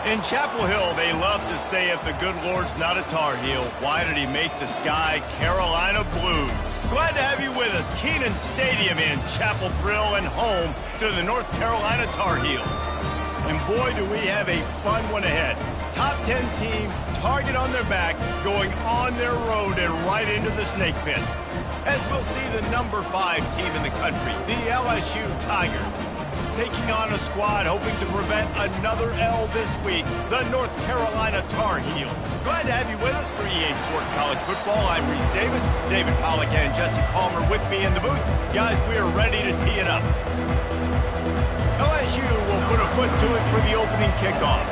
In Chapel Hill, they love to say if the good Lord's not a Tar Heel, why did he make the sky Carolina blue? Glad to have you with us. Kenan Stadium in Chapel Thrill and home to the North Carolina Tar Heels. And boy, do we have a fun one ahead. Top 10 team, target on their back, going on their road and right into the snake pit. As we'll see the number 5 team in the country, the LSU Tigers, taking on a squad hoping to prevent another L this week, the North Carolina Tar Heels. Glad to have you with us for EA Sports College Football. I'm Reese Davis, David Pollack and Jesse Palmer with me in the booth. Guys, we are ready to tee it up. LSU will put a foot to it for the opening kickoff.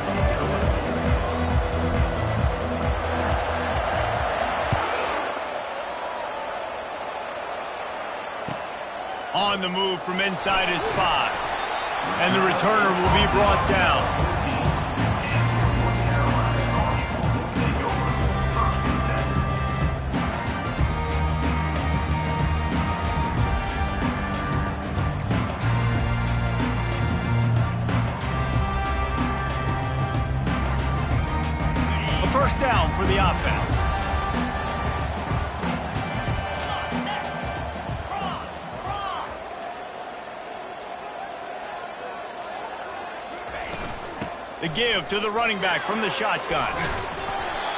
On the move from inside his 5. And the returner will be brought down. A first down for the offense. The give to the running back from the shotgun.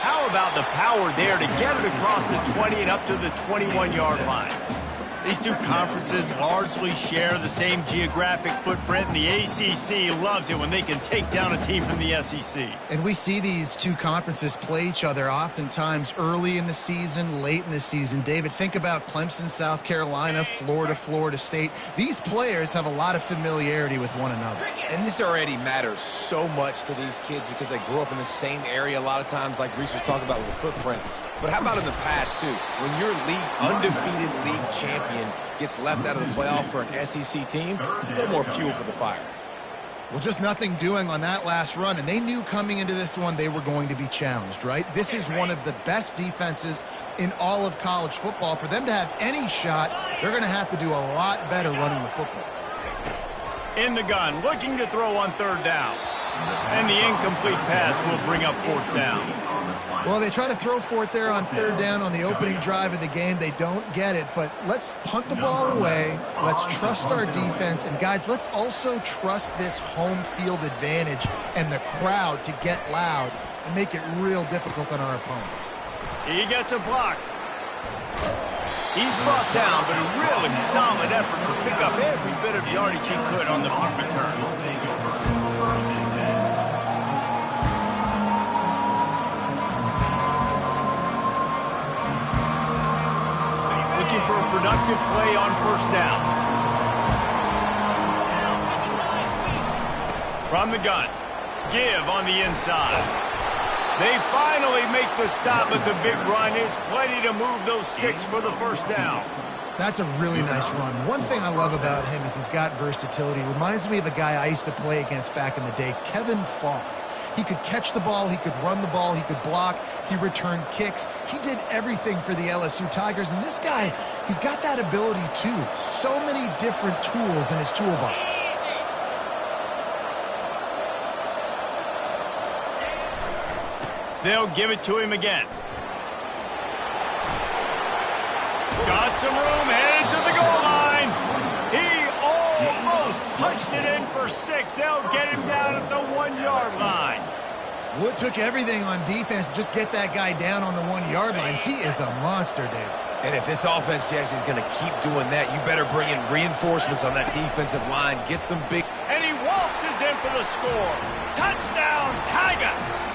How about the power there to get it across the 20 and up to the 21-yard line? These two conferences largely share the same geographic footprint, and the ACC loves it when they can take down a team from the SEC. And we see these two conferences play each other oftentimes early in the season, late in the season. David, think about Clemson, South Carolina, Florida, Florida State. These players have a lot of familiarity with one another. And this already matters so much to these kids because they grew up in the same area a lot of times, like Reese was talking about with the footprint. But how about in the past, too? When your undefeated league champion gets left out of the playoff for an SEC team, a little more fuel for the fire. Well, just nothing doing on that last run, and they knew coming into this one they were going to be challenged, right? This is one of the best defenses in all of college football. For them to have any shot, they're going to have to do a lot better running the football. In the gun, looking to throw on third down. And the incomplete pass will bring up fourth down. Well, they try to throw for it there on third down on the opening drive of the game. They don't get it, but let's punt the ball away. Let's trust our defense. And, guys, let's also trust this home field advantage and the crowd to get loud and make it real difficult on our opponent. He gets a block. He's brought down, but a really solid effort to pick up every bit of yardage he could on the punt return. Looking for a productive play on first down. From the gun, give on the inside. They finally make the stop, but the big run is plenty to move those sticks for the first down. That's a really nice run. One thing I love about him is he's got versatility. Reminds me of a guy I used to play against back in the day, Kevin Falk. He could catch the ball, he could run the ball, he could block, he returned kicks. He did everything for the LSU Tigers, and this guy, he's got that ability too. So many different tools in his toolbox. They'll give it to him again. Got some room, headed to the goal line. He almost punched it in for 6. They'll get him down at the 1-yard line. Well, it took everything on defense to just get that guy down on the 1-yard line. He is a monster, David. And if this offense, Jesse, is going to keep doing that, you better bring in reinforcements on that defensive line. Get some big... And he waltzes in for the score. Touchdown, Tigers!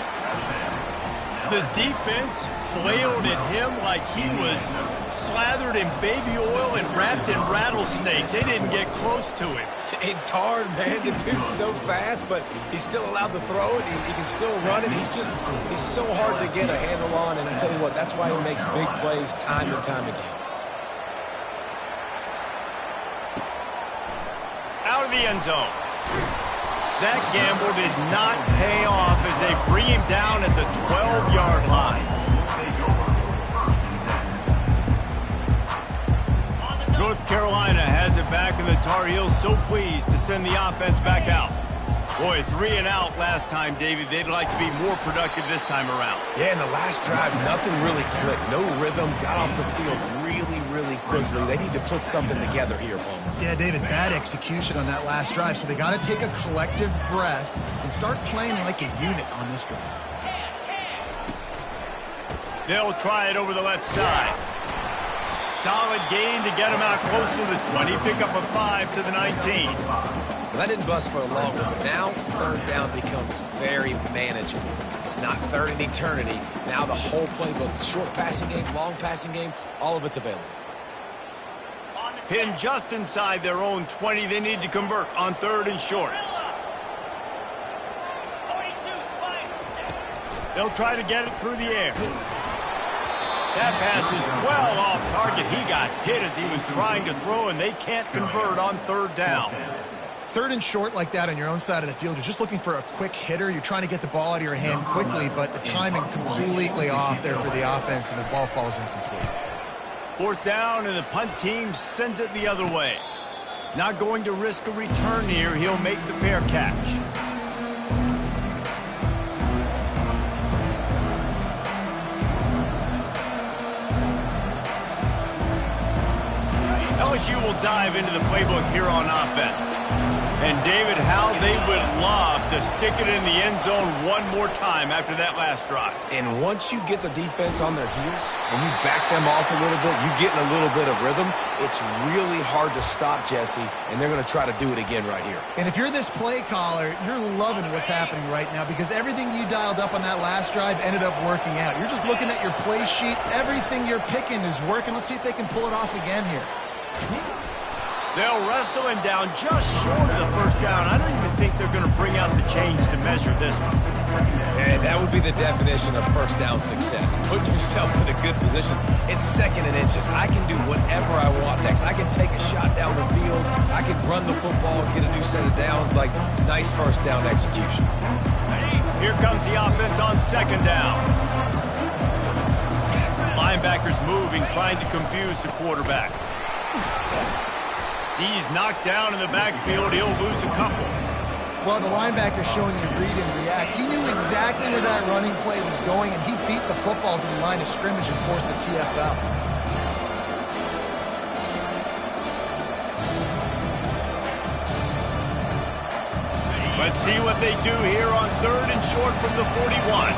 The defense flailed at him like he was slathered in baby oil and wrapped in rattlesnakes. They didn't get close to him. It's hard, man. The dude's so fast, but he's still allowed to throw it. He can still run it. He's so hard to get a handle on, and I tell you what, that's why he makes big plays time and time again. Out of the end zone. That gamble did not pay off as they bring him down at the 12-yard line. North Carolina has it back, and the Tar Heels so pleased to send the offense back out. Boy, 3 and out last time, David. They'd like to be more productive this time around. Yeah, in the last drive, nothing really clicked. No rhythm, got off the field really quickly. They need to put something together here, Palmer. Yeah, David, bad execution on that last drive, so they got to take a collective breath and start playing like a unit on this drive. They'll try it over the left side. Solid gain to get him out close to the 20. Pick up a 5 to the 19. Well, that didn't bust for a long one, but now third down becomes very manageable. It's not third in eternity. Now the whole playbook, short passing game, long passing game, all of it's available. Pinned just inside their own 20. They need to convert on 3rd and short. They'll try to get it through the air. That pass is well off target. He got hit as he was trying to throw, and they can't convert on 3rd down. 3rd and short like that on your own side of the field, you're just looking for a quick hitter. You're trying to get the ball out of your hand quickly, but the timing completely off there for the offense, and the ball falls incomplete. 4th down, and the punt team sends it the other way. Not going to risk a return here. He'll make the fair catch. LSU will dive into the playbook here on offense. And, David, how they would love to stick it in the end zone one more time after that last drive. And once you get the defense on their heels and you back them off a little bit, you get in a little bit of rhythm, it's really hard to stop, Jesse, and they're going to try to do it again right here. And if you're this play caller, you're loving what's happening right now because everything you dialed up on that last drive ended up working out. You're just looking at your play sheet. Everything you're picking is working. Let's see if they can pull it off again here. They'll wrestle him down just short of the 1st down. I don't even think they're going to bring out the chains to measure this one. And that would be the definition of 1st down success. Putting yourself in a good position. It's 2nd and inches. I can do whatever I want next. I can take a shot down the field. I can run the football and get a new set of downs. Like, nice 1st down execution. Here comes the offense on 2nd down. Linebackers moving, trying to confuse the quarterback. He's knocked down in the backfield. He'll lose a couple. Well, the linebacker's showing you read and react. He knew exactly where that running play was going, and he beat the football to the line of scrimmage and forced the TFL. Let's see what they do here on 3rd and short from the 41.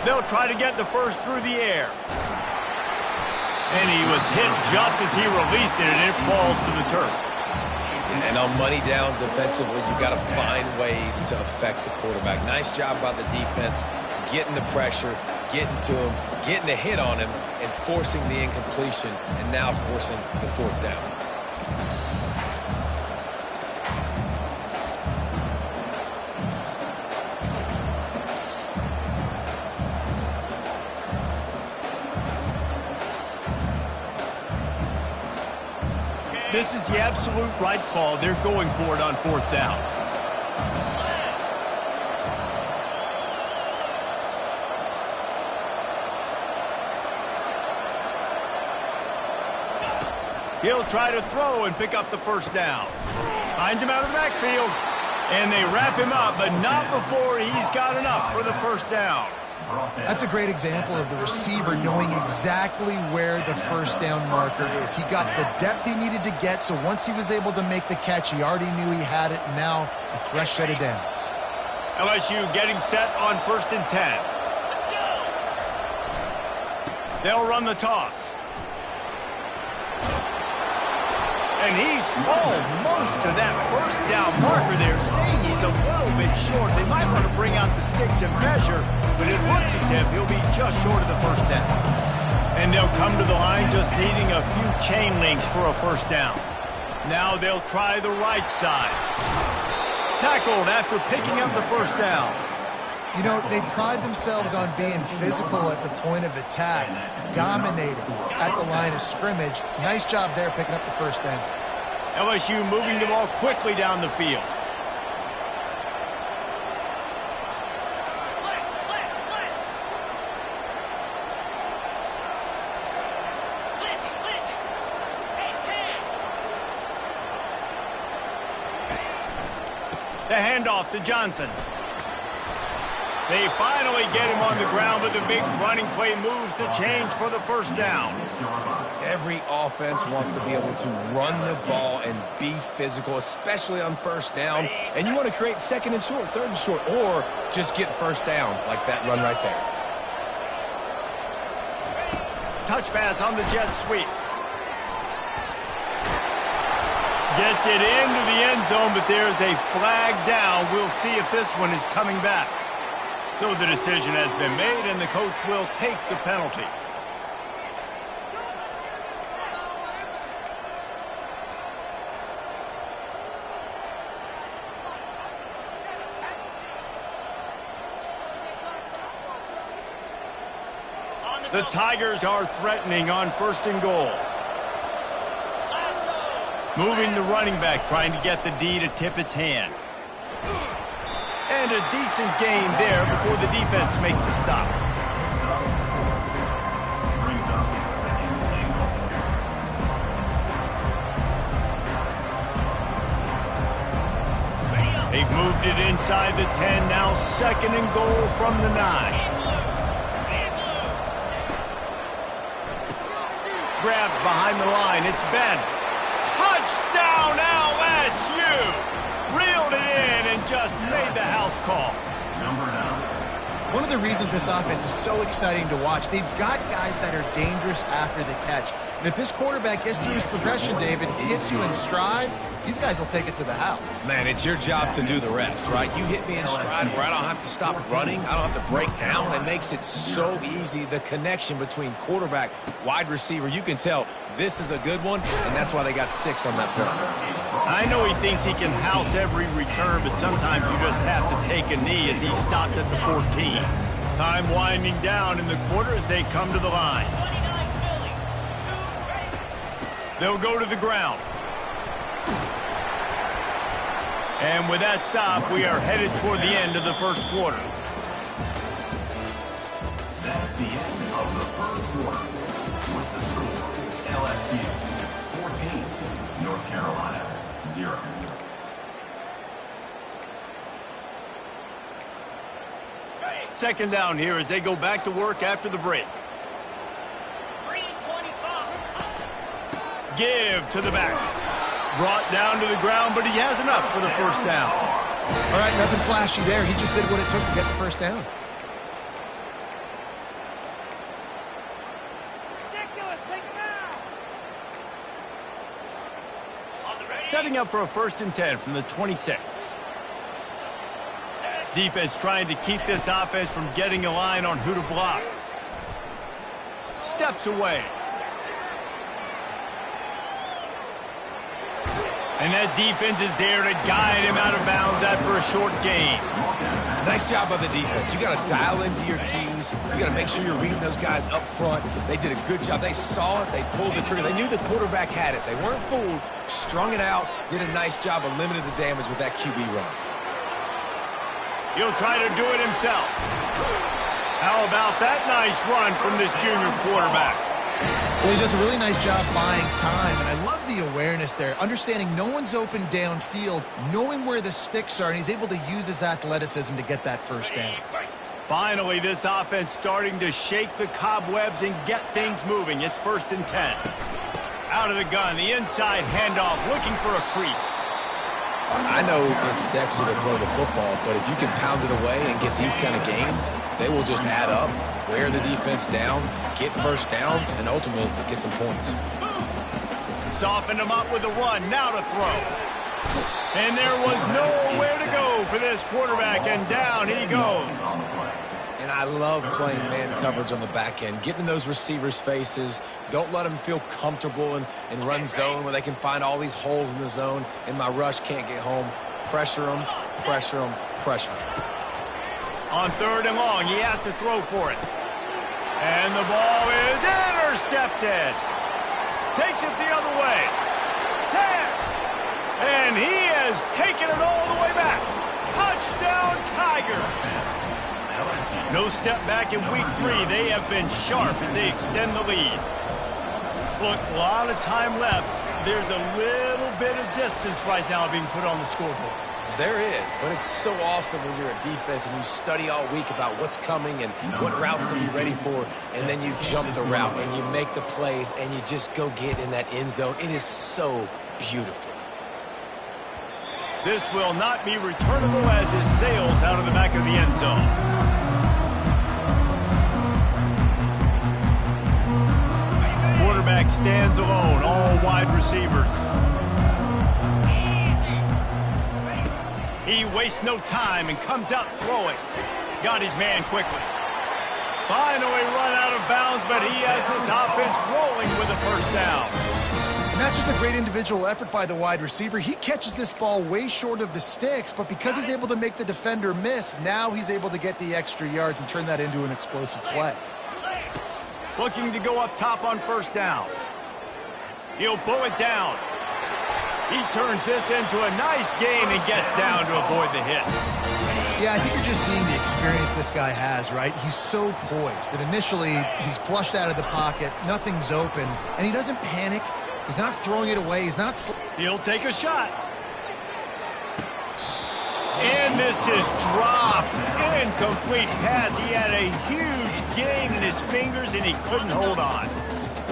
They'll try to get the 1st through the air. And he was hit just as he released it, and it falls to the turf. And on money down defensively, you got to find ways to affect the quarterback. Nice job by the defense, getting the pressure, getting to him, getting a hit on him, and forcing the incompletion, and now forcing the 4th down. This is the absolute right call. They're going for it on 4th down. He'll try to throw and pick up the 1st down. Finds him out of the backfield. And they wrap him up, but not before he's got enough for the 1st down. That's a great example of the receiver knowing exactly where the 1st down marker is. He got the depth he needed to get, so once he was able to make the catch, he already knew he had it. Now a fresh set of downs. LSU getting set on 1st and 10. They'll run the toss. And he's almost to that 1st down marker there, saying he's a little bit short. They might want to bring out the sticks and measure, but it looks as if he'll be just short of the 1st down. And they'll come to the line just needing a few chain links for a 1st down. Now they'll try the right side. Tackled after picking up the 1st down. You know, they pride themselves on being physical at the point of attack, dominating at the line of scrimmage. Nice job there picking up the 1st down. LSU moving the ball quickly down the field. The handoff to Johnson. They finally get him on the ground, but the big running play moves to change for the first down. Every offense wants to be able to run the ball and be physical, especially on first down. And you want to create second and short, third and short, or just get first downs like that run right there. Touch pass on the jet sweep. Gets it into the end zone, but there's a flag down. We'll see if this one is coming back. So the decision has been made, and the coach will take the penalty. The Tigers are threatening on first and goal. Moving the running back, trying to get the D to tip its hand. And a decent gain there before the defense makes the stop. They've moved it inside the 10, now second and goal from the 9. Grabbed behind the line, it's Ben. Touchdown LSU! Reeled it in and just made the house call. One of the reasons this offense is so exciting to watch, they've got guys that are dangerous after the catch. And if this quarterback gets through his progression, David, hits you in stride, these guys will take it to the house. Man, it's your job to do the rest, right? You hit me in stride where I don't have to stop running. I don't have to break down. It makes it so easy, the connection between quarterback, wide receiver. You can tell this is a good one, and that's why they got 6 on that play. I know he thinks he can house every return, but sometimes you just have to take a knee as he stopped at the 14. Time winding down in the quarter as they come to the line. They'll go to the ground. And with that stop, we are headed toward the end of the first quarter. That's the end of the first quarter. With the score, LSU 14, North Carolina 0. Second down here as they go back to work after the break. Give to the back. Brought down to the ground, but he has enough for the first down. All right, nothing flashy there. He just did what it took to get the first down. Setting up for a 1st and 10 from the 26. Defense trying to keep this offense from getting a line on who to block. Steps away. And that defense is there to guide him out of bounds after a short gain. Nice job by the defense. You got to dial into your keys. You got to make sure you're reading those guys up front. They did a good job. They saw it. They pulled the trigger. They knew the quarterback had it. They weren't fooled. Strung it out. Did a nice job of limiting the damage with that QB run. He'll try to do it himself. How about that nice run from this junior quarterback? Well, he does a really nice job buying time, and I love the awareness there, understanding no one's open downfield, knowing where the sticks are, and he's able to use his athleticism to get that first down. Finally, this offense starting to shake the cobwebs and get things moving. It's 1st and 10. Out of the gun, the inside handoff, looking for a crease. I know it's sexy to throw the football, but if you can pound it away and get these kind of gains, they will just add up, wear the defense down, get first downs, and ultimately get some points. Softened him up with a run, now to throw. And there was nowhere to go for this quarterback, and down he goes. And I love playing man coverage on the back end, getting in those receivers' faces. Don't let them feel comfortable in run zone where they can find all these holes in the zone, and my rush can't get home. Pressure them, pressure them, pressure them. On 3rd and long, he has to throw for it. And the ball is intercepted. Takes it the other way. 10. And he has taken it all the way back. Touchdown, Tiger. No step back in week 3. They have been sharp as they extend the lead. Look, a lot of time left. There's a little bit of distance right now being put on the scoreboard. There is, but it's so awesome when you're a defense and you study all week about what's coming and what routes to be ready for, and then you jump the route and you make the plays and you just go get in that end zone. It is so beautiful. This will not be returnable as it sails out of the back of the end zone. Quarterback stands alone, all wide receivers. He wastes no time and comes out throwing. Got his man quickly. Finally run out of bounds, but he has this offense rolling with a first down. And that's just a great individual effort by the wide receiver. He catches this ball way short of the sticks, but because he's able to make the defender miss, now he's able to get the extra yards and turn that into an explosive play. Looking to go up top on first down. He'll pull it down. He turns this into a nice gain and gets down to avoid the hit. Yeah, I think you're just seeing the experience this guy has, right? He's so poised that initially he's flushed out of the pocket, nothing's open, and he doesn't panic. He's not throwing it away. He's not... He'll take a shot. And this is dropped. Incomplete pass. He had a huge gain in his fingers, and he couldn't hold on.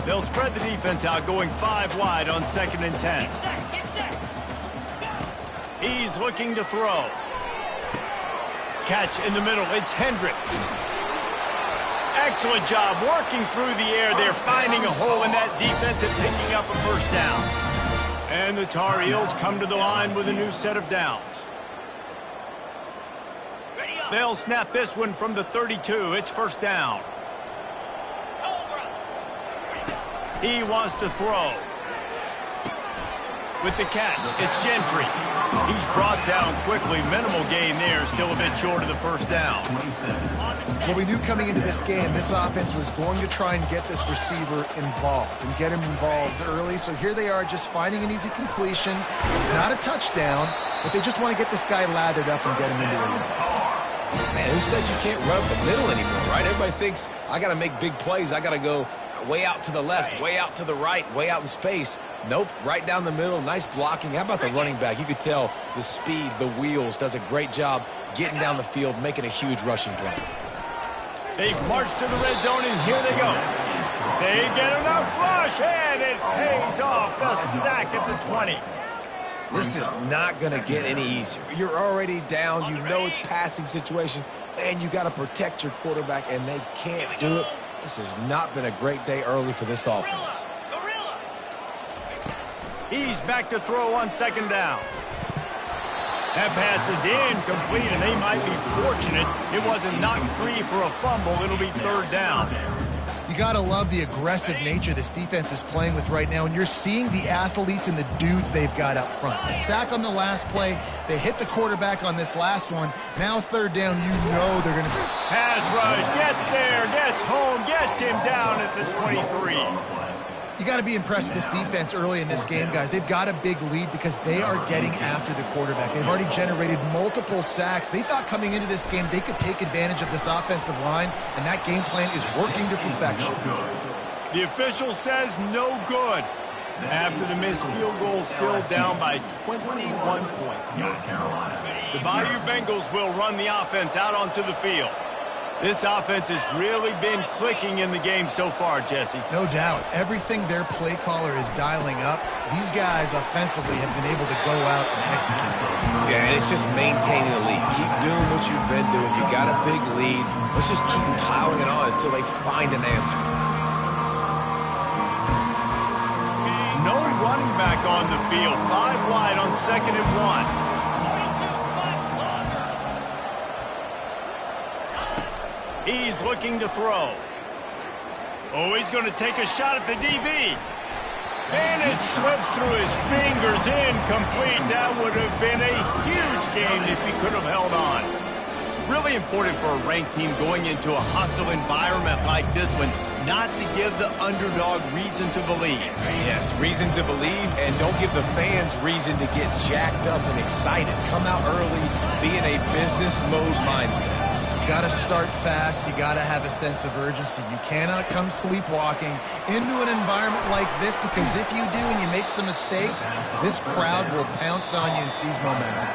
They'll spread the defense out, going 5 wide on 2nd and 10. He's looking to throw. Catch in the middle. It's Hendricks. Excellent job working through the air there, finding a hole in that defense and picking up a first down. And the Tar Heels come to the line with a new set of downs. They'll snap this one from the 32. It's first down. He wants to throw. With the catch, it's Gentry. He's brought down quickly. Minimal gain there, still a bit short of the first down. Well, we knew coming into this game, this offense was going to try and get this receiver involved and get him involved early. So here they are just finding an easy completion. It's not a touchdown, but they just want to get this guy lathered up and get him into it. Man, who says you can't run up the middle anymore, right? Everybody thinks, I got to make big plays. I got to go way out to the left, way out to the right, way out in space. Nope, right down the middle, nice blocking. How about the running back? You could tell the speed, the wheels, does a great job getting down the field, making a huge rushing play. They've marched to the red zone, and here they go. They get enough rush, and it pays off. The sack at the 20. This is not going to get any easier. You're already down. You know it's passing situation, and you got to protect your quarterback, and they can't do it. This has not been a great day early for this offense. He's back to throw on 2nd down. That pass is incomplete, and they might be fortunate it wasn't knocked free for a fumble. It'll be 3rd down. You got to love the aggressive nature this defense is playing with right now, and you're seeing the athletes and the dudes they've got up front. A sack on the last play. They hit the quarterback on this last one. Now 3rd down, you know they're going to... Pass rush, gets there, gets home, gets him down at the 23. You got to be impressed with this defense early in this game, guys. They've got a big lead because they are getting after the quarterback. They've already generated multiple sacks. They thought coming into this game they could take advantage of this offensive line, and that game plan is working to perfection. The official says no good. After the missed field goal, still down by 21 points, guys. The Bayou Bengals will run the offense out onto the field. This offense has really been clicking in the game so far, Jesse. No doubt. Everything their play caller is dialing up, these guys offensively have been able to go out and execute. Yeah, and it's just maintaining the lead. Keep doing what you've been doing. You got a big lead. Let's just keep piling it on until they find an answer. No running back on the field. 5 wide on 2nd and 1. He's looking to throw. Oh, he's going to take a shot at the DB. And it slips through his fingers. Incomplete. That would have been a huge game if he could have held on. Really important for a ranked team going into a hostile environment like this one, not to give the underdog reason to believe. Yes, reason to believe, and don't give the fans reason to get jacked up and excited. Come out early, be in a business mode mindset. You got to start fast. You got to have a sense of urgency. You cannot come sleepwalking into an environment like this, because if you do and you make some mistakes, this crowd will pounce on you and seize momentum.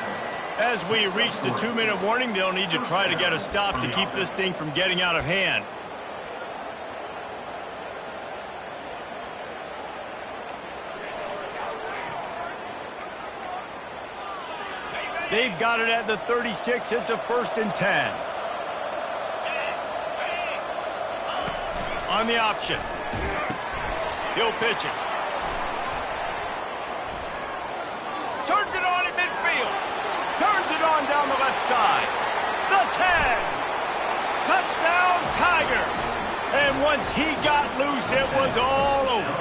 As we reach the 2-minute warning, they'll need to try to get a stop to keep this thing from getting out of hand. They've got it at the 36. It's a 1st and 10. On the option. He'll pitch it. Turns it on in midfield. Turns it on down the left side. The 10. Touchdown, Tigers. And once he got loose, it was all over.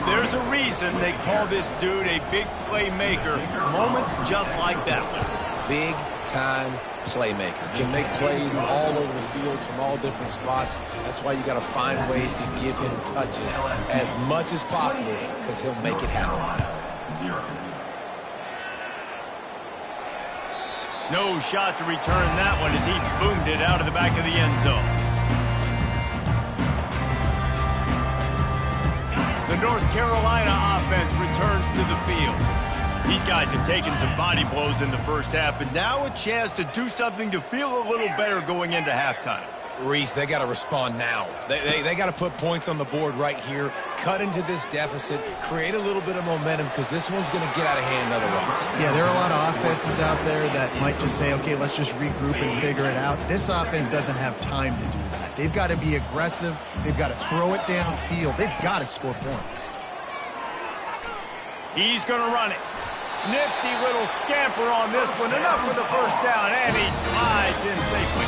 There's a reason they call this dude a big playmaker. Moments just like that one. Big-time playmaker. Can make plays all over the field from all different spots. That's why you got to find ways to give him touches as much as possible because he'll make it happen. No shot to return that one as he boomed it out of the back of the end zone. The North Carolina offense returns to the field. These guys have taken some body blows in the first half, but now a chance to do something to feel a little better going into halftime. Reese, they got to respond now. They got to put points on the board right here, cut into this deficit, create a little bit of momentum because this one's going to get out of hand otherwise. Yeah, there are a lot of offenses out there that might just say, okay, let's just regroup and figure it out. This offense doesn't have time to do that. They've got to be aggressive. They've got to throw it downfield. They've got to score points. He's going to run it. Nifty little scamper on this one. Enough for the 1st down, and he slides in safely.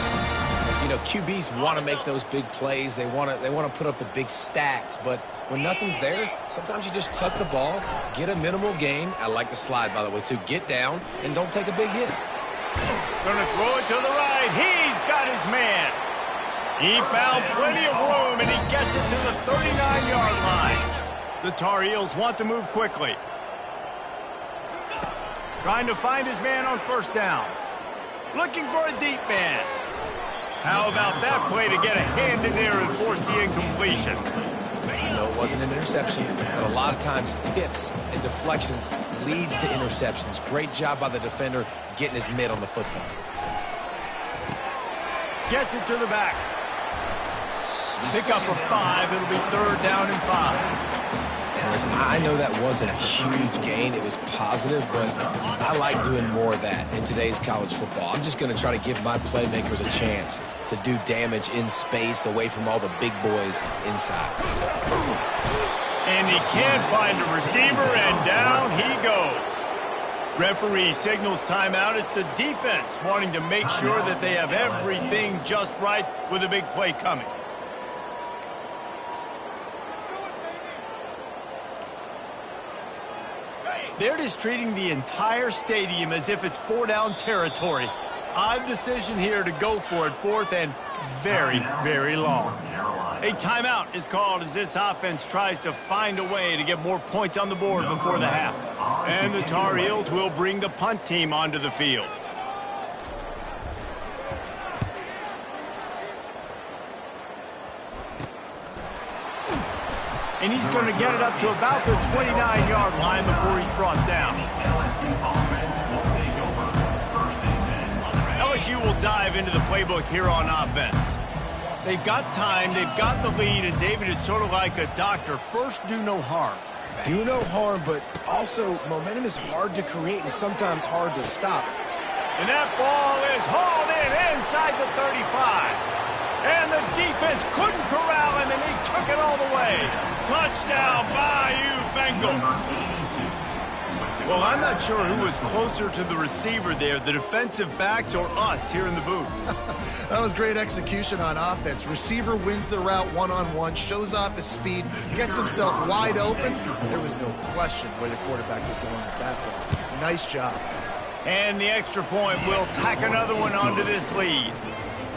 You know, QBs want to make those big plays. They want to put up the big stats. But when nothing's there, sometimes you just tuck the ball, get a minimal gain. I like the slide, by the way, too. Get down and don't take a big hit. Going to throw it to the right. He's got his man. He found plenty of room, and he gets it to the 39-yard line. The Tar Heels want to move quickly. Trying to find his man on 1st down. Looking for a deep man. How about that play to get a hand in there and force the incompletion? No, it wasn't an interception, but a lot of times tips and deflections leads to interceptions. Great job by the defender getting his mitt on the football. Gets it to the back. Pick up a 5. It'll be 3rd down and 5. And listen, I know that wasn't a huge gain. It was positive, but I like doing more of that in today's college football. I'm just going to try to give my playmakers a chance to do damage in space away from all the big boys inside. And he can't find a receiver, and down he goes. Referee signals timeout. It's the defense wanting to make sure that they have everything just right with a big play coming. They're just treating the entire stadium as if it's 4-down territory. Odd decision here to go for it, 4th and very, very long. A timeout is called as this offense tries to find a way to get more points on the board before the half. And the Tar Heels will bring the punt team onto the field. And he's going to get it up to about the 29-yard line before he's brought down. LSU will dive into the playbook here on offense. They've got time, they've got the lead, and David, it's sort of like a doctor. First, do no harm. Do no harm, but also momentum is hard to create and sometimes hard to stop. And that ball is hauled in inside the 35. And the defense couldn't corral him, and he took it all the way. Touchdown, Bayou Bengals. Well, I'm not sure who was closer to the receiver there, the defensive backs or us here in the booth. That was great execution on offense. Receiver wins the route one-on-one, shows off his speed, gets himself wide open. There was no question where the quarterback was going with that ball. Nice job. And the extra point will tack another one onto this lead.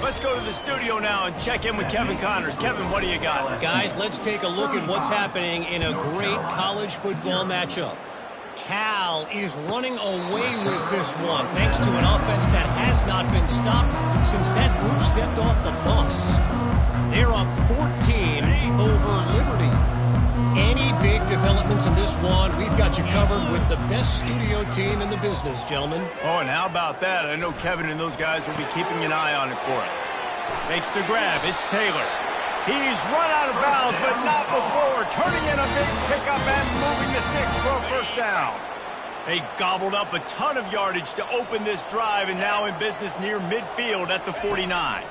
Let's go to the studio now and check in with Kevin Connors. Kevin, what do you got? Guys, let's take a look at what's happening in a great college football matchup. Cal is running away with this one, thanks to an offense that has not been stopped since that group stepped off the bus. They're up 14 over Liberty. Any big developments in this one. We've got you covered with the best studio team in the business, gentlemen. Oh, and how about that? I know Kevin and those guys will be keeping an eye on it for us. Makes the grab. It's Taylor. He's run out of bounds, but not before. Turning in a big pickup and moving the sticks for a first down. They gobbled up a ton of yardage to open this drive, and now in business near midfield at the 49.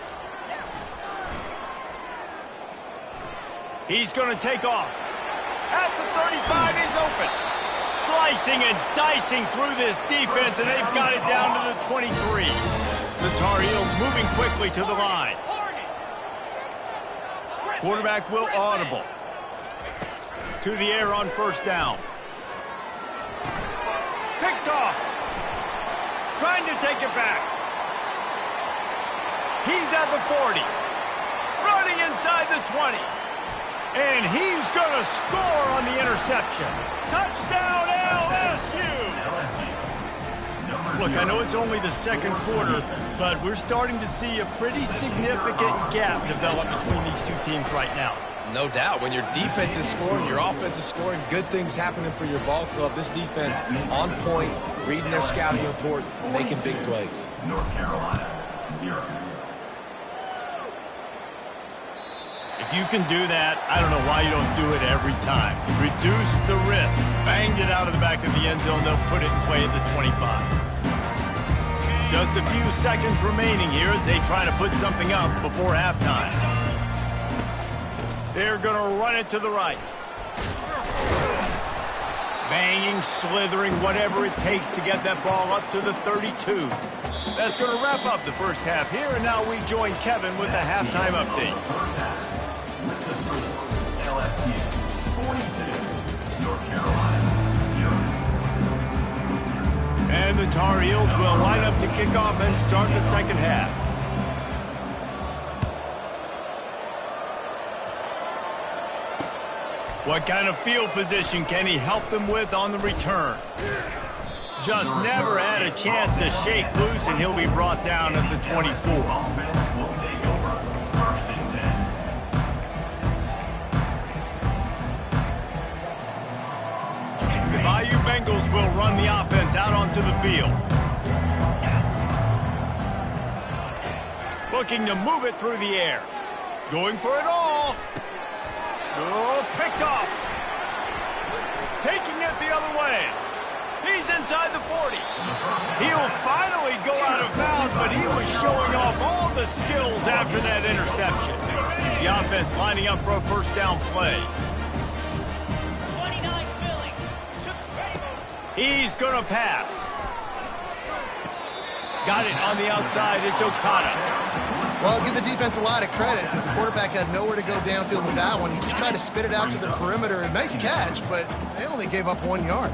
He's going to take off. At the 35, he's open. Slicing and dicing through this defense, and they've got it down to the 23. The Tar Heels moving quickly to the line. Quarterback will audible. To the air on first down. Picked off. Trying to take it back. He's at the 40. Running inside the 20. And he's going to score on the interception. Touchdown, LSU! Look, I know it's only the second quarter, but we're starting to see a pretty significant gap develop between these two teams right now. No doubt. When your defense is scoring, your offense is scoring, good things happening for your ball club. This defense on point, reading their scouting report, making big plays. North Carolina, 0. If you can do that, I don't know why you don't do it every time. Reduce the risk. Banged it out of the back of the end zone. They'll put it in play at the 25. Just a few seconds remaining here as they try to put something up before halftime. They're going to run it to the right. Banging, slithering, whatever it takes to get that ball up to the 32. That's going to wrap up the first half here, and now we join Kevin with the halftime update. With the score, LSU 42, North Carolina 0. And the Tar Heels will line up to kick off and start the second half. What kind of field position can he help them with on the return? Just never had a chance to shake loose, and he'll be brought down at the 24. Offense will take over. First and 10. The Bayou Bengals will run the offense out onto the field. Looking to move it through the air. Going for it all. Oh, picked off. Taking it the other way. He's inside the 40. He'll finally go out of bounds, but he was showing off all the skills after that interception. The offense lining up for a first down play. He's going to pass. Got it on the outside. It's Okada. Well, I'll give the defense a lot of credit because the quarterback had nowhere to go downfield with that one. He just tried to spit it out to the perimeter. Nice catch, but they only gave up 1 yard.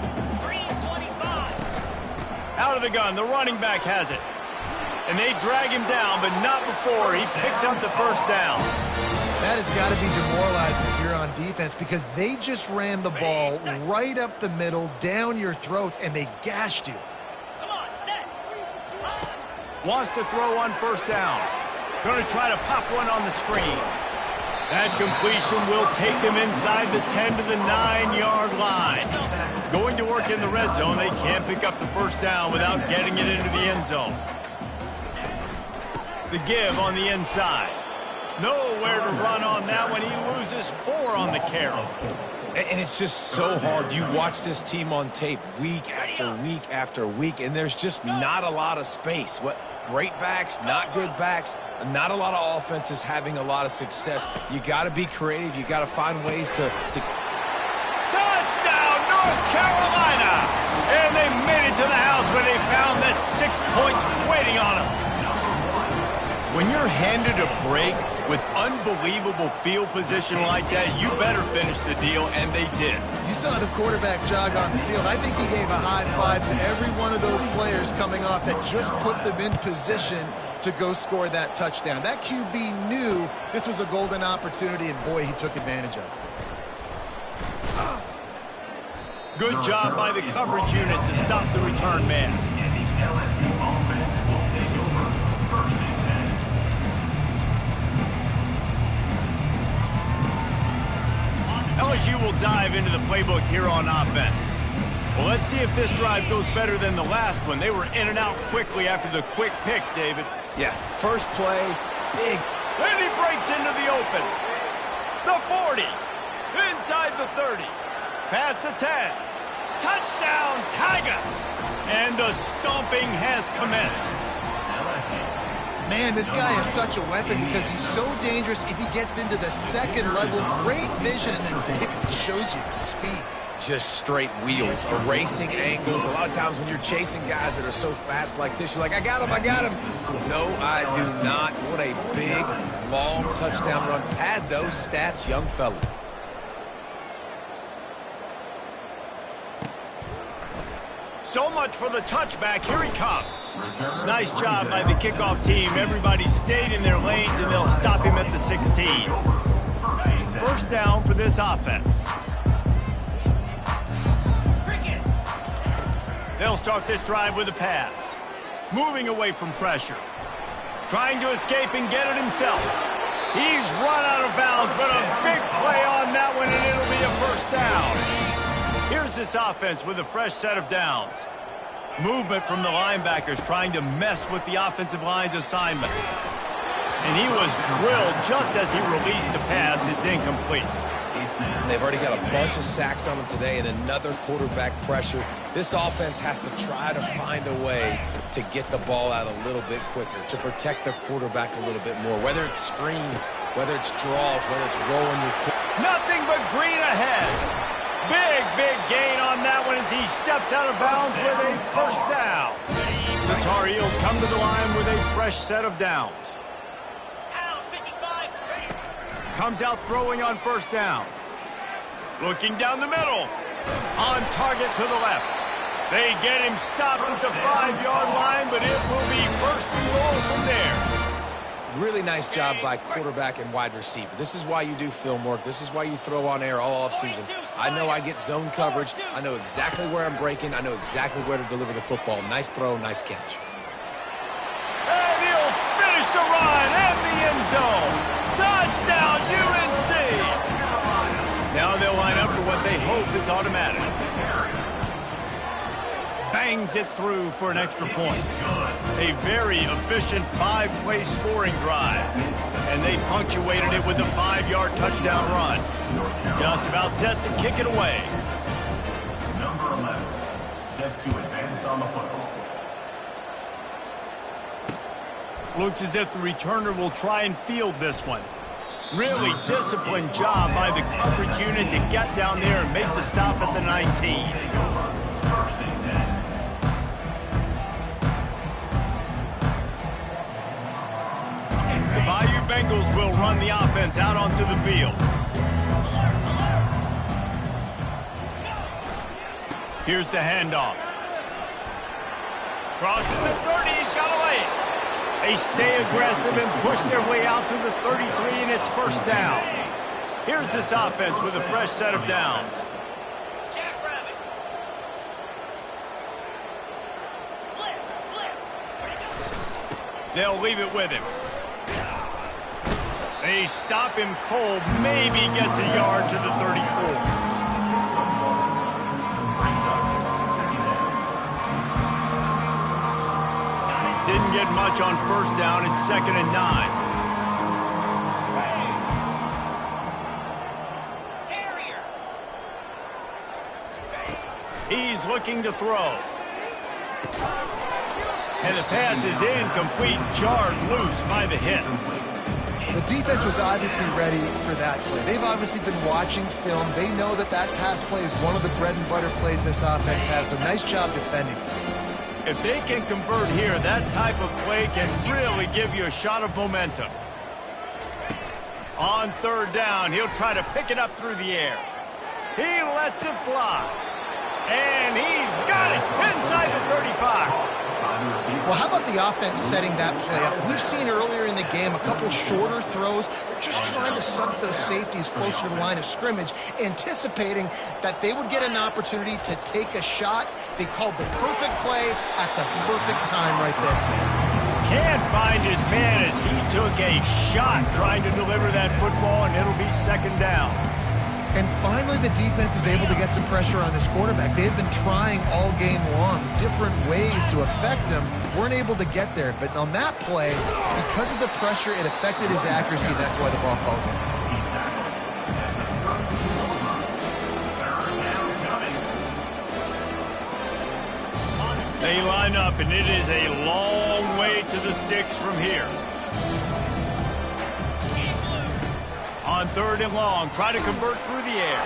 Out of the gun, the running back has it. And they drag him down, but not before he picks up the first down. That has got to be demoralizing if you're on defense because they just ran the ball right up the middle, down your throats, and they gashed you. Wants to throw on first down. Going to try to pop one on the screen. That completion will take them inside the 10 to the 9-yard line. Going to work in the red zone. They can't pick up the first down without getting it into the end zone. The give on the inside. Nowhere to run on that one. He loses 4 on the carry. And it's just so hard. You watch this team on tape week after week after week, and there's just not a lot of space. What great backs, not good backs, not a lot of offenses having a lot of success. You got to be creative. You got to find ways to... Touchdown, North Carolina! And they made it to the house when they found that 6 points waiting on them. When you're handed a break with unbelievable field position like that, you better finish the deal, and they did. You saw the quarterback jog on the field. I think he gave a high five to every one of those players coming off that just put them in position to go score that touchdown. That QB knew this was a golden opportunity, and boy, he took advantage of it. Good job by the coverage unit to stop the return man. And the LSU offense will take over. First and 10. LSU will dive into the playbook here on offense. Well, let's see if this drive goes better than the last one. They were in and out quickly after the quick pick, David. Yeah, first play, big. And he breaks into the open. The 40. Inside the 30. Past the 10. Touchdown, Tigers. And the stomping has commenced. Man, this guy is such a weapon because he's so dangerous if he gets into the second level. Great vision, and then David shows you the speed. Just straight wheels, erasing angles. A lot of times when you're chasing guys that are so fast like this, you're like, I got him, I got him. No, I do not. What a big, long touchdown run. Pad those stats, young fella. So much for the touchback. Here he comes. Nice job by the kickoff team. Everybody stayed in their lanes, and they'll stop him at the 16. First down for this offense. They'll start this drive with a pass. Moving away from pressure. Trying to escape and get it himself. He's run out of bounds, but a big play on that one, and it'll be a first down. Here's this offense with a fresh set of downs. Movement from the linebackers trying to mess with the offensive line's assignments. And he was drilled just as he released the pass. It's incomplete. They've already got a bunch of sacks on them today and another quarterback pressure. This offense has to try to find a way to get the ball out a little bit quicker, to protect their quarterback a little bit more, whether it's screens, whether it's draws, whether it's rolling your quarterback. Nothing but green ahead. Big gain on that one as he steps out of bounds with a first down. The Tar Heels come to the line with a fresh set of downs. Comes out throwing on first down. Looking down the middle. On target to the left. They get him stopped at the 5-yard line, but it will be first and goal from there. Really nice job by quarterback and wide receiver. This is why you do film work. This is why you throw on air all offseason. I know I get zone coverage. I know exactly where I'm breaking. I know exactly where to deliver the football. Nice throw, nice catch. And he'll finish the run and the end zone. Touchdown, UNC! Now they'll line up for what they hope is automatic. Bangs it through for an extra point. A very efficient 5-play scoring drive. And they punctuated it with a 5-yard touchdown run. Just about set to kick it away. Number 11, set to advance on the football. Looks as if the returner will try and field this one. Really disciplined job by the coverage unit to get down there and make the stop at the 19. First and 10. The Bayou Bengals will run the offense out onto the field. Here's the handoff. Crosses the 30, he's got to lay it. They stay aggressive and push their way out to the 33, and it's first down. Here's this offense with a fresh set of downs. They'll leave it with him. They stop him cold, maybe gets a yard to the 34. Didn't get much on first down. It's 2nd and 9. He's looking to throw. And the pass is incomplete, jarred loose by the hit. The defense was obviously ready for that play. They've obviously been watching film. They know that that pass play is one of the bread and butter plays this offense has, so nice job defending. If they can convert here, that type of play can really give you a shot of momentum. On third down, he'll try to pick it up through the air. He lets it fly. And he's got it inside the 35. Well, how about the offense setting that play up? We've seen earlier in the game a couple shorter throws. They're just trying to suck those safeties closer to the line of scrimmage, anticipating that they would get an opportunity to take a shot. They called the perfect play at the perfect time right there. Can't find his man as he took a shot trying to deliver that football, and it'll be 2nd down. And finally, the defense is able to get some pressure on this quarterback. They had been trying all game long different ways to affect him. Weren't able to get there. But on that play, because of the pressure, it affected his accuracy. That's why the ball falls in. They line up, and it is a long way to the sticks from here. On 3rd and long, try to convert through the air.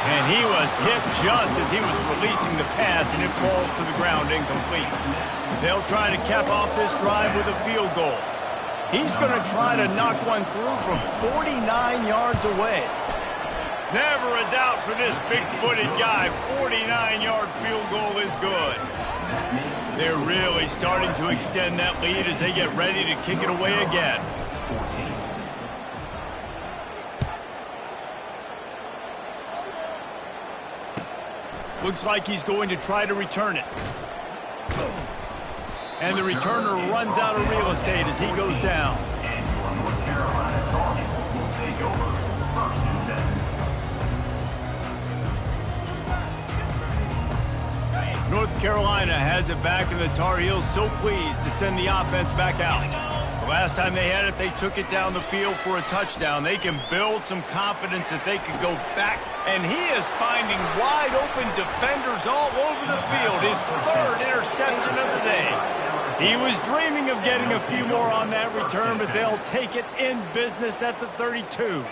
And he was hit just as he was releasing the pass, and it falls to the ground incomplete. They'll try to cap off this drive with a field goal. He's going to try to knock one through from 49 yards away. Never a doubt for this big-footed guy. 49-yard field goal is good. They're really starting to extend that lead as they get ready to kick it away again. Looks like he's going to try to return it. And the returner runs out of real estate as he goes down. North Carolina Tar Heels will take over 1st and 10. North Carolina has it back, and the Tar Heels so pleased to send the offense back out. The last time they had it, they took it down the field for a touchdown. They can build some confidence that they could go back, and he is finding wide open defenders all over the field. His 3rd interception of the day. He was dreaming of getting a few more on that return, but they'll take it in business at the 32.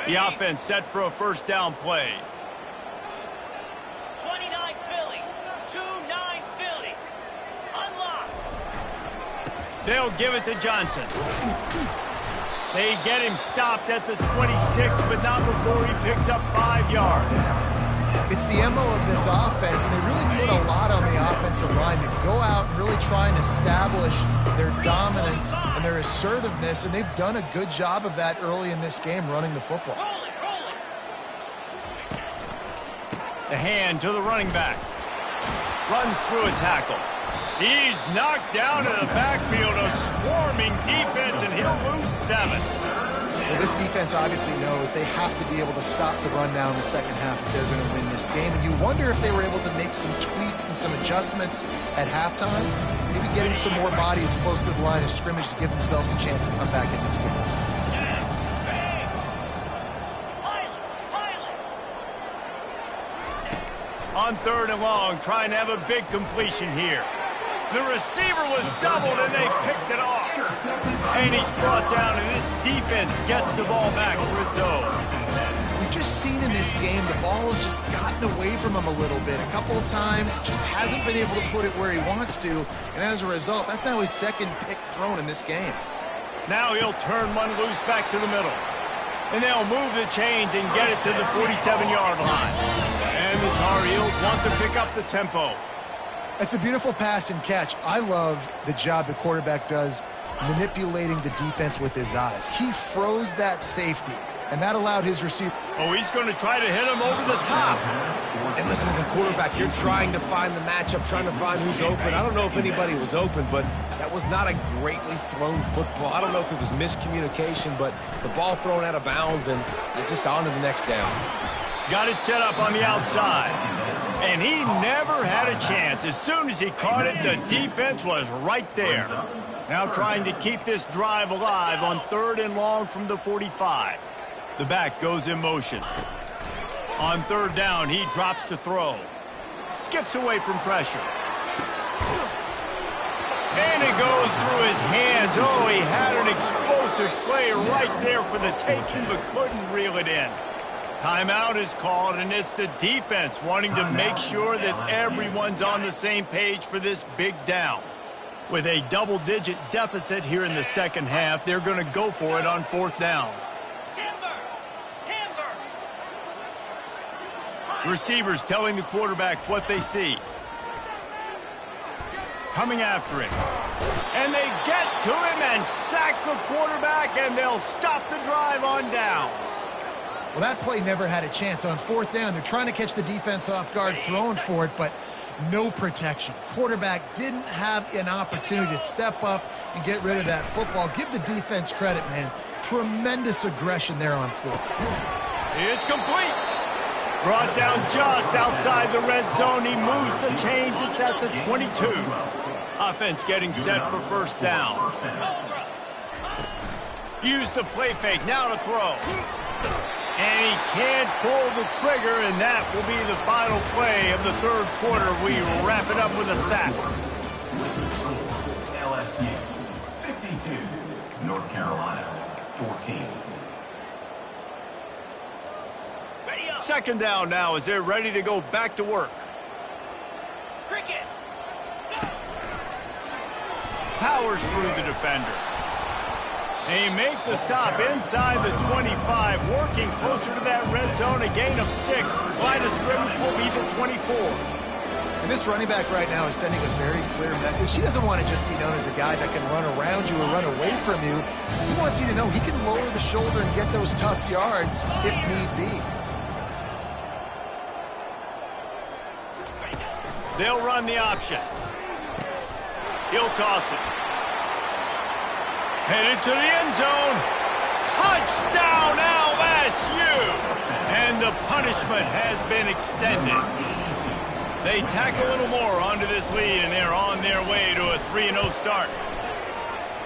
The offense set for a 1st down play. 29 Philly, 2-9 Philly. Unlocked. They'll give it to Johnson. They get him stopped at the 26, but not before he picks up 5 yards. It's the MO of this offense, and they really put a lot on the offensive line to go out and really try and establish their dominance and their assertiveness, and they've done a good job of that early in this game, running the football. The hand to the running back. Runs through a tackle. He's knocked down to the backfield, a swarming defense, and he'll lose 7. Well, this defense obviously knows they have to be able to stop the run down in the second half if they're going to win this game. And you wonder if they were able to make some tweaks and some adjustments at halftime, maybe getting some more bodies close to the line of scrimmage to give themselves a chance to come back in this game. On 3rd and long, trying to have a big completion here. The receiver was doubled, and they picked it off. And he's brought down, and this defense gets the ball back for its own. We've just seen in this game the ball has just gotten away from him a little bit. A couple of times, just hasn't been able to put it where he wants to. And as a result, that's now his 2nd pick thrown in this game. Now he'll turn one loose back to the middle. And they'll move the chains and get it to the 47-yard line. And the Tar Heels want to pick up the tempo. It's a beautiful pass and catch. I love the job the quarterback does manipulating the defense with his eyes. He froze that safety, and that allowed his receiver. Oh, he's going to try to hit him over the top. And listen, as a quarterback, you're trying to find the matchup, trying to find who's open. I don't know if anybody was open, but that was not a greatly thrown football. I don't know if it was miscommunication, but the ball thrown out of bounds, and just on to the next down. Got it set up on the outside. And he never had a chance. As soon as he caught it, the defense was right there. Now trying to keep this drive alive on 3rd and long from the 45. The back goes in motion. On 3rd down, he drops to throw. Skips away from pressure. And it goes through his hands. Oh, he had an explosive play right there for the taking, but couldn't reel it in. Timeout is called, and it's the defense wanting to make sure that everyone's on the same page for this big down. With a double-digit deficit here in the second half, they're going to go for it on 4th down. Receivers telling the quarterback what they see. Coming after him. And they get to him and sack the quarterback, and they'll stop the drive on downs. Well, that play never had a chance. On fourth down, they're trying to catch the defense off guard, throwing for it, but no protection. Quarterback didn't have an opportunity to step up and get rid of that football. Give the defense credit, man. Tremendous aggression there on fourth. It's complete. Brought down just outside the red zone. He moves the chains. It's at the 22. Offense getting set for first down. Use the play fake. Now to throw. And he can't pull the trigger, and that will be the final play of the third quarter. We wrap it up with a sack. LSU 52, North Carolina 14. Second down now as they're ready to go back to work. Cricket. Powers through the defender. They make the stop inside the 25, working closer to that red zone, a gain of 6. Line of scrimmage will be the 24. And this running back right now is sending a very clear message. He doesn't want to just be known as a guy that can run around you or run away from you. He wants you to know he can lower the shoulder and get those tough yards if need be. They'll run the option. He'll toss it. Headed to the end zone. Touchdown, LSU! And the punishment has been extended. They tack a little more onto this lead, and they're on their way to a 3-0 start.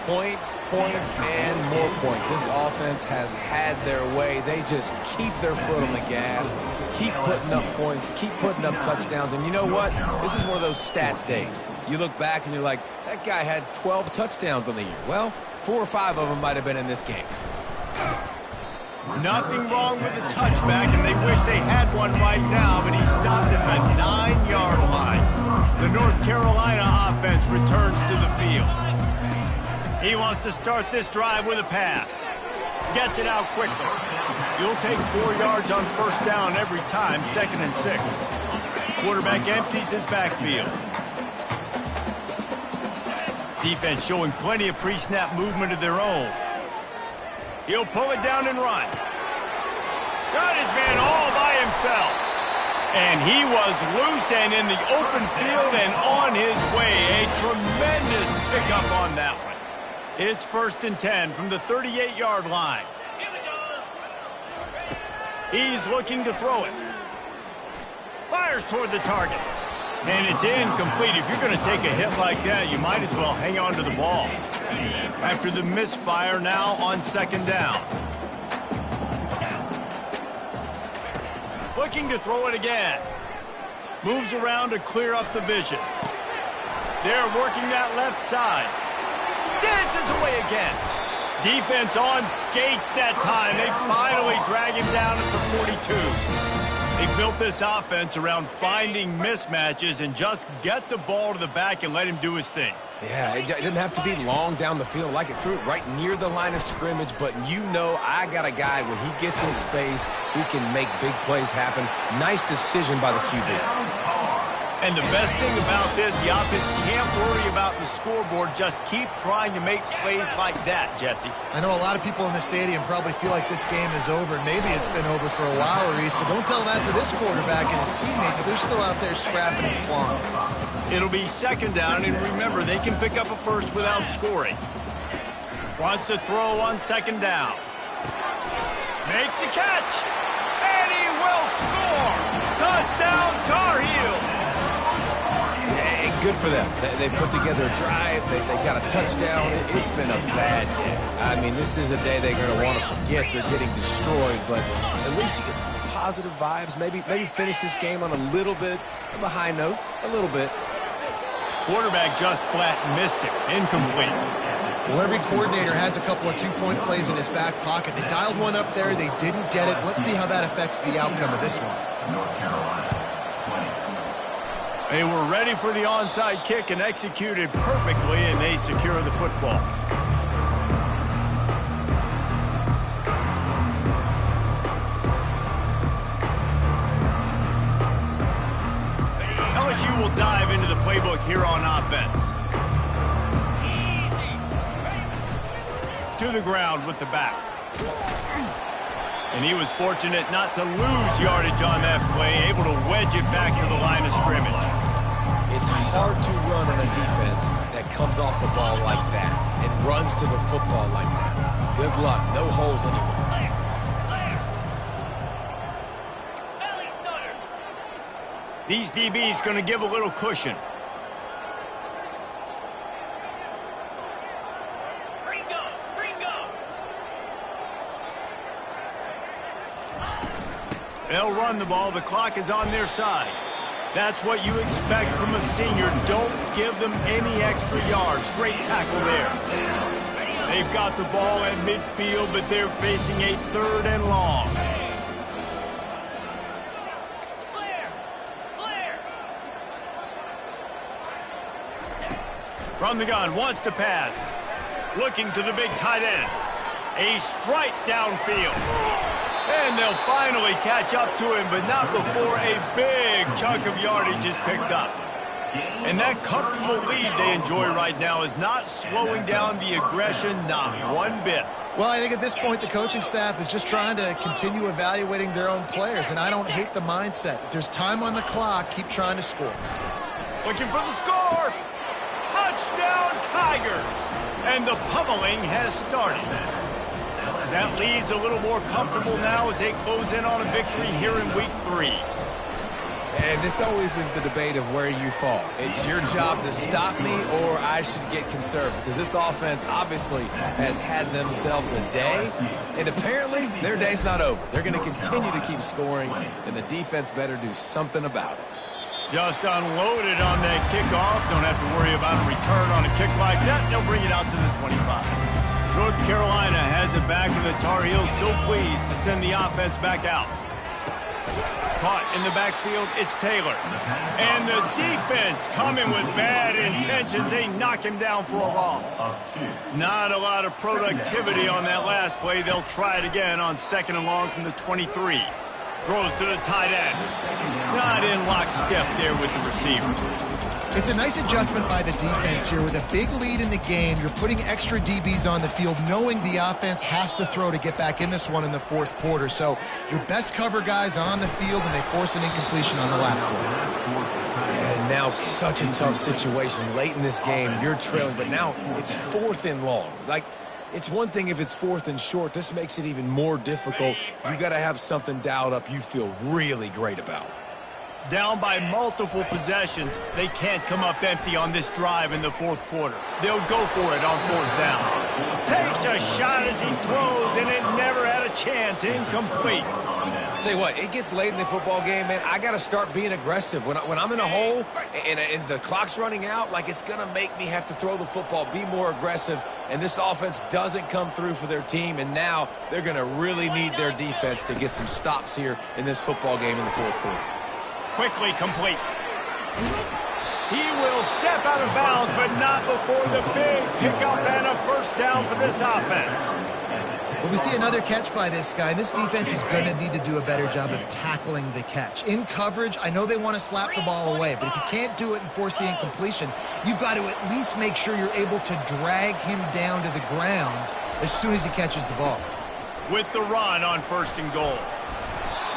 Points, points, and more points. This offense has had their way. They just keep their foot on the gas, keep putting up points, keep putting up touchdowns. And you know what? This is one of those stats days. You look back and you're like, that guy had 12 touchdowns on the year. Well, 4 or 5 of them might have been in this game. Nothing wrong with the touchback, and they wish they had one right now, but he stopped at the 9-yard line. The North Carolina offense returns to the field. He wants to start this drive with a pass. Gets it out quickly. You'll take 4 yards on first down every time, 2nd and 6. Quarterback empties his backfield. Defense showing plenty of pre-snap movement of their own. He'll pull it down and run. Got his man all by himself. And he was loose and in the open field and on his way. A tremendous pickup on that one. It's 1st and 10 from the 38-yard line. He's looking to throw it. Fires toward the target. And it's incomplete. If you're going to take a hit like that, you might as well hang on to the ball. After the misfire, now on 2nd down. Looking to throw it again. Moves around to clear up the vision. They're working that left side. Dances away again. Defense on skates that time. They finally drag him down at the 42. They built this offense around finding mismatches and just get the ball to the back and let him do his thing. Yeah, it didn't have to be long down the field. Like it threw it right near the line of scrimmage, but you know I got a guy when he gets in space who can make big plays happen. Nice decision by the QB. And the best thing about this, the offense can't worry about the scoreboard. Just keep trying to make plays like that, Jesse. I know a lot of people in the stadium probably feel like this game is over. Maybe it's been over for a while, Reese, but don't tell that to this quarterback and his teammates. They're still out there scrapping and clawing. It'll be 2nd down, and remember, they can pick up a first without scoring. Wants to throw on 2nd down. Makes the catch, and he will score. Touchdown, Tar Heels. Good for them. They put together a drive. They got a touchdown. It's been a bad day. I mean, this is a day they're going to want to forget. They're getting destroyed, but at least you get some positive vibes. Maybe finish this game on a little bit of a high note. A little bit. Quarterback just flat missed it. Incomplete. Well, every coordinator has a couple of 2-point plays in his back pocket. They dialed one up there. They didn't get it. Let's see how that affects the outcome of this one. North Carolina 20. They were ready for the onside kick and executed perfectly, and they secure the football. LSU will dive into the playbook here on offense. To the ground with the back. And he was fortunate not to lose yardage on that play, able to wedge it back to the line of scrimmage. It's hard to run on a defense that comes off the ball like that and runs to the football like that. Good luck. No holes anywhere. These DBs going to give a little cushion. They'll run the ball. The clock is on their side. That's what you expect from a senior. Don't give them any extra yards. Great tackle there. They've got the ball at midfield, but they're facing a 3rd and long. From the gun, wants to pass. Looking to the big tight end. A strike downfield. And they'll finally catch up to him, but not before a big chunk of yardage is picked up. And that comfortable lead they enjoy right now is not slowing down the aggression, not one bit. Well, I think at this point the coaching staff is just trying to continue evaluating their own players, and I don't hate the mindset. If there's time on the clock, keep trying to score. Looking for the score. Touchdown Tigers! And the pummeling has started. That lead's a little more comfortable now as they close in on a victory here in week 3. And this always is the debate of where you fall. It's your job to stop me or I should get conservative. Because this offense obviously has had themselves a day. And apparently their day's not over. They're going to continue to keep scoring. And the defense better do something about it. Just unloaded on that kickoff. Don't have to worry about a return on a kick like that. They'll bring it out to the 25. North Carolina has it back, and the Tar Heels so pleased to send the offense back out. Caught in the backfield, it's Taylor. And the defense coming with bad intentions. They knock him down for a loss. Not a lot of productivity on that last play. They'll try it again on 2nd and long from the 23. Throws to the tight end. Not in lockstep there with the receiver. It's a nice adjustment by the defense here. With a big lead in the game, you're putting extra DBs on the field, knowing the offense has to throw to get back in this one in the 4th quarter. So your best cover guys on the field, and they force an incompletion on the last one. And now such a tough situation. Late in this game, you're trailing, but now it's 4th and long. Like, it's one thing if it's 4th and short. This makes it even more difficult. You got to have something dialed up you feel really great about. Down by multiple possessions, they can't come up empty on this drive in the 4th quarter. They'll go for it on 4th down. Takes a shot as he throws, and it never had a chance. Incomplete. Tell you what, it gets late in the football game, man. I got to start being aggressive. When I'm in a hole and the clock's running out, like, it's going to make me have to throw the football, be more aggressive, and this offense doesn't come through for their team, and now they're going to really need their defense to get some stops here in this football game in the 4th quarter. Quickly complete. He will step out of bounds, but not before the big pickup and a 1st down for this offense. Well, we see another catch by this guy, and this defense is going to need to do a better job of tackling the catch. In coverage, I know they want to slap the ball away, but if you can't do it and force the incompletion, you've got to at least make sure you're able to drag him down to the ground as soon as he catches the ball. With the run on 1st and goal.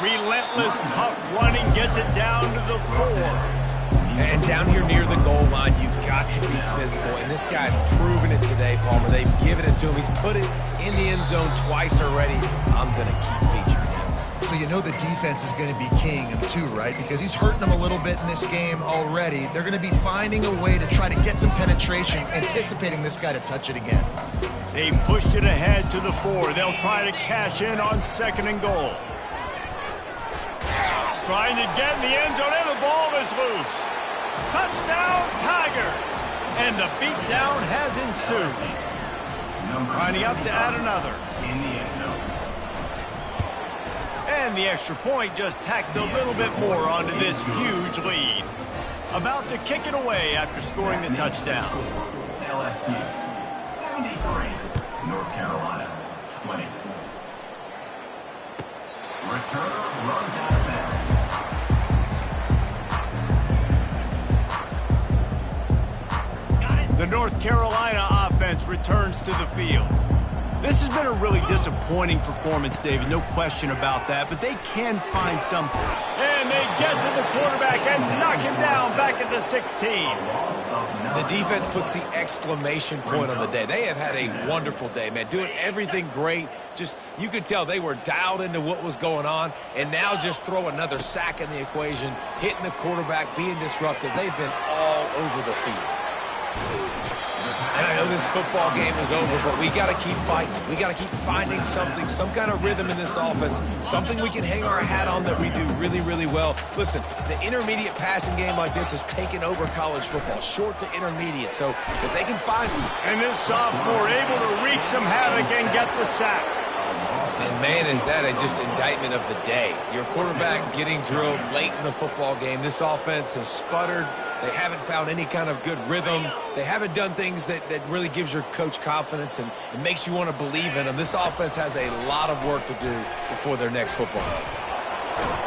Relentless, tough running gets it down to the 4. And down here near the goal line, you've got to be physical. And this guy's proven it today, Palmer. They've given it to him. He's put it in the end zone twice already. I'm going to keep featuring him. So you know the defense is going to be keying him too, right? Because he's hurting them a little bit in this game already. They're going to be finding a way to try to get some penetration, anticipating this guy to touch it again. They pushed it ahead to the 4. They'll try to cash in on 2nd and goal. Trying to get in the end zone, and the ball is loose. Touchdown, Tigers! And the beatdown has ensued. Lining up to add another. In the end zone. And the extra point just tacks a little bit more onto this huge lead. About to kick it away after scoring the touchdown. LSU 73, North Carolina 20. Returner runs out of bounds. The North Carolina offense returns to the field. This has been a really disappointing performance, David. No question about that, but they can find something. And they get to the quarterback and knock him down back at the 16. The defense puts the exclamation point on the day. They have had a wonderful day, man, doing everything great. Just, you could tell they were dialed into what was going on, and now just throw another sack in the equation, hitting the quarterback, being disruptive. They've been all over the field. And I know this football game is over, but we got to keep fighting. We got to keep finding something, some kind of rhythm in this offense, something we can hang our hat on that we do really, really well. Listen, the intermediate passing game like this has taken over college football, short to intermediate. So if they can find them. And this sophomore able to wreak some havoc and get the sack. And, man, is that a just indictment of the day. Your quarterback getting drilled late in the football game. This offense has sputtered. They haven't found any kind of good rhythm. They haven't done things that really gives your coach confidence and makes you want to believe in them. This offense has a lot of work to do before their next football game.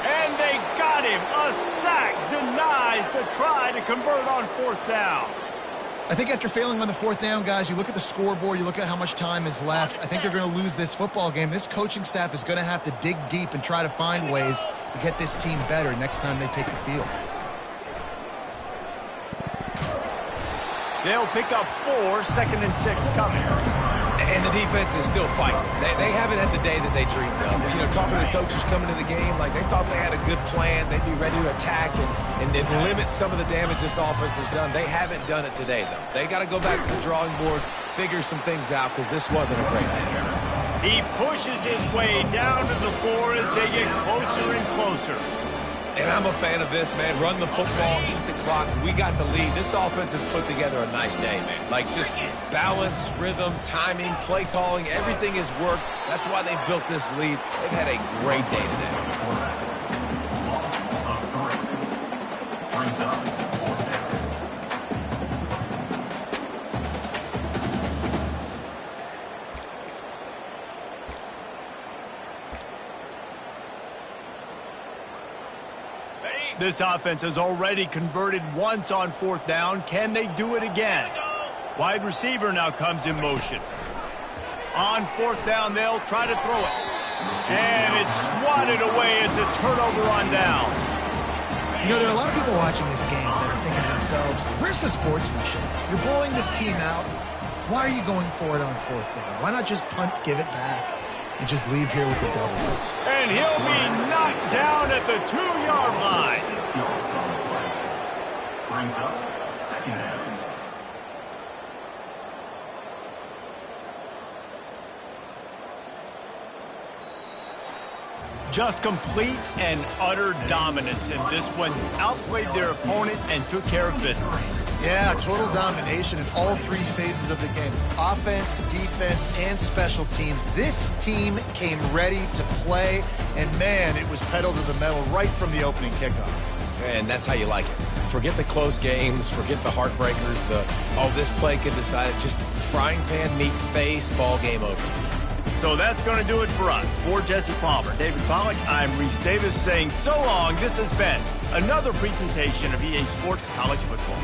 And they got him. A sack denies the try to convert on 4th down. I think after failing on the 4th down, guys, you look at the scoreboard, you look at how much time is left. I think they're going to lose this football game. This coaching staff is going to have to dig deep and try to find ways to get this team better next time they take the field. They'll pick up 4, 2nd and 6 coming. And the defense is still fighting. They haven't had the day that they dreamed of. You know, talking to the coaches coming to the game, like they thought they had a good plan. They'd be ready to attack and limit some of the damage this offense has done. They haven't done it today, though. They got to go back to the drawing board, figure some things out, because this wasn't a great day. He pushes his way down to the floor as they get closer and closer. And I'm a fan of this, man. Run the football, eat the clock. We got the lead. This offense has put together a nice day, man. Like, just balance, rhythm, timing, play calling, everything has worked. That's why they built this lead. They've had a great day today. This offense has already converted once on 4th down. Can they do it again? Wide receiver now comes in motion. On 4th down, they'll try to throw it. And it's swatted away. It's a turnover on downs. You know, there are a lot of people watching this game that are thinking to themselves, where's the sportsmanship? You're blowing this team out. Why are you going for it on 4th down? Why not just punt, give it back, and just leave here with the double? And he'll be knocked down at the 2-yard line. Brings up 2nd down. Just complete and utter dominance in this one. Outplayed their opponent and took care of business. Yeah, total domination in all 3 phases of the game. Offense, defense, and special teams. This team came ready to play, and man, it was pedal to the metal right from the opening kickoff. And that's how you like it. Forget the close games, forget the heartbreakers, this play could decide it. Just frying pan, meat, face, ball game over. So that's going to do it for us. For Jesse Palmer, David Pollack, I'm Reese Davis saying so long. This has been another presentation of EA Sports College Football.